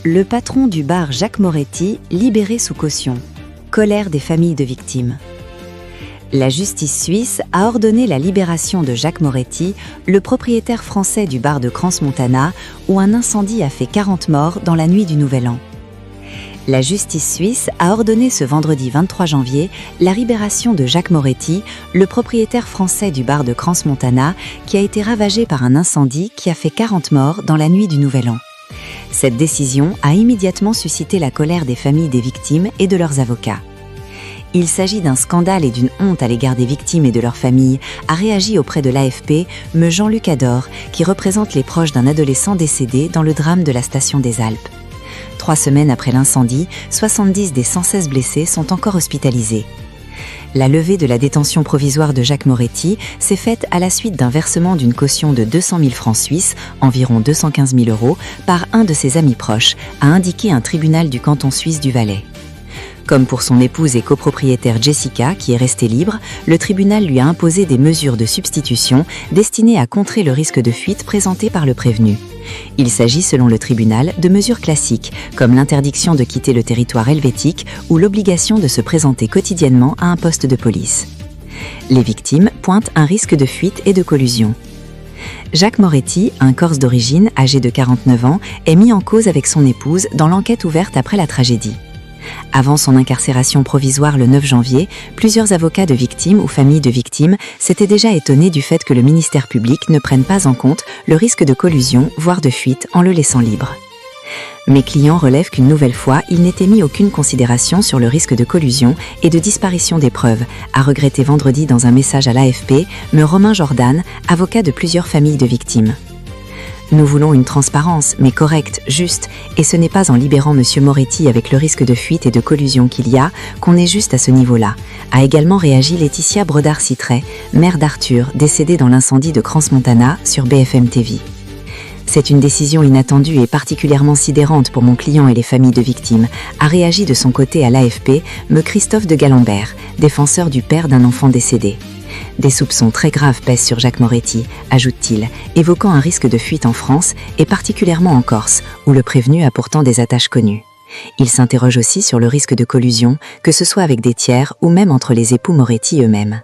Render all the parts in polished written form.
Le patron du bar Jacques Moretti, libéré sous caution. Colère des familles de victimes. La justice suisse a ordonné la libération de Jacques Moretti, le propriétaire français du bar de Crans-Montana, où un incendie a fait 40 morts dans la nuit du Nouvel An. La justice suisse a ordonné ce vendredi 23 janvier la libération de Jacques Moretti, le propriétaire français du bar de Crans-Montana, qui a été ravagé par un incendie qui a fait 40 morts dans la nuit du Nouvel An. Cette décision a immédiatement suscité la colère des familles des victimes et de leurs avocats. Il s'agit d'un scandale et d'une honte à l'égard des victimes et de leurs familles, a réagi auprès de l'AFP me Jean-Luc Ador, qui représente les proches d'un adolescent décédé dans le drame de la station des Alpes. 3 semaines après l'incendie, 70 des 116 blessés sont encore hospitalisés. La levée de la détention provisoire de Jacques Moretti s'est faite à la suite d'un versement d'une caution de 200 000 francs suisses, environ 215 000 €, par un de ses amis proches, a indiqué un tribunal du canton suisse du Valais. Comme pour son épouse et copropriétaire Jessica, qui est restée libre, le tribunal lui a imposé des mesures de substitution destinées à contrer le risque de fuite présenté par le prévenu. Il s'agit, selon le tribunal, de mesures classiques, comme l'interdiction de quitter le territoire helvétique ou l'obligation de se présenter quotidiennement à un poste de police. Les victimes pointent un risque de fuite et de collusion. Jacques Moretti, un Corse d'origine, âgé de 49 ans, est mis en cause avec son épouse dans l'enquête ouverte après la tragédie. Avant son incarcération provisoire le 9 janvier, plusieurs avocats de victimes ou familles de victimes s'étaient déjà étonnés du fait que le ministère public ne prenne pas en compte le risque de collusion, voire de fuite, en le laissant libre. Mes clients relèvent qu'une nouvelle fois, il n'était mis aucune considération sur le risque de collusion et de disparition des preuves, a regretté vendredi dans un message à l'AFP me Romain Jordan, avocat de plusieurs familles de victimes. Nous voulons une transparence, mais correcte, juste, et ce n'est pas en libérant M. Moretti avec le risque de fuite et de collusion qu'il y a qu'on est juste à ce niveau-là, a également réagi Laetitia Brodard-Citray, mère d'Arthur, décédée dans l'incendie de Crans-Montana sur BFM TV. C'est une décision inattendue et particulièrement sidérante pour mon client et les familles de victimes, a réagi de son côté à l'AFP me Christophe de Galambert, défenseur du père d'un enfant décédé. Des soupçons très graves pèsent sur Jacques Moretti, ajoute-t-il, évoquant un risque de fuite en France et particulièrement en Corse, où le prévenu a pourtant des attaches connues. Il s'interroge aussi sur le risque de collusion, que ce soit avec des tiers ou même entre les époux Moretti eux-mêmes.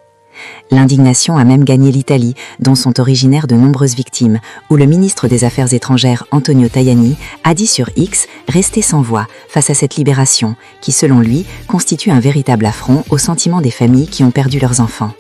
L'indignation a même gagné l'Italie, dont sont originaires de nombreuses victimes, où le ministre des Affaires étrangères Antonio Tajani a dit sur X rester sans voix face à cette libération, qui selon lui constitue un véritable affront au sentiment des familles qui ont perdu leurs enfants.